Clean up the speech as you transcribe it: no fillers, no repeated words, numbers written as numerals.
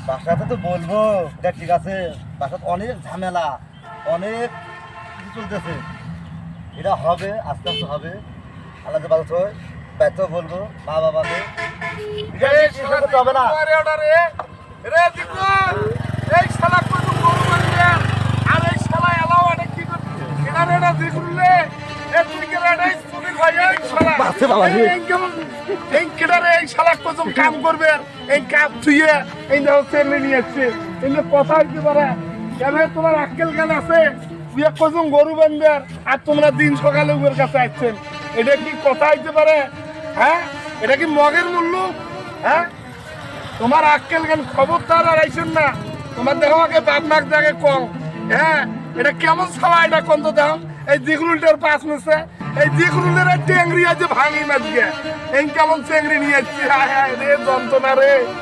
বাসাতে তো বলবো, এটা ঠিক আছে। বাসাতে অনেক ঝামেলা, অনেক কিছু চলতেছে। এটা হবে, আস্তে আস্তে হবে। আলাদা বাজার হয়, ব্যর্থ বলবো মা বাবাকে। হবে না। কাম করবে এই কাপ থুয়ে এই দেখো চেমনি নিয়ে আসছে এই কথা হইতে পারে কেন তোমার আক্কেল জ্ঞান আছে তুই কজন গরু বান্ধবের আর তোমরা দিন সকালে উবের কাছে আসছেন এটা কি কথা হইতে পারে হ্যাঁ এটা কি মগের মূল্য হ্যাঁ তোমার আক্কেল জ্ঞান খবরদার আর আইসেন না তোমার দেখো আগে বাপ মাক জাগে কম হ্যাঁ এটা কেমন ছাওয়া এটা কোন তো দেখো এই দিগুলটার পাশ মেছে এই দিগুলের টেংরি আছে ভাঙি মাছ গে এই কেমন চেংড়ি নিয়ে আসছি রে যন্ত্রণা রে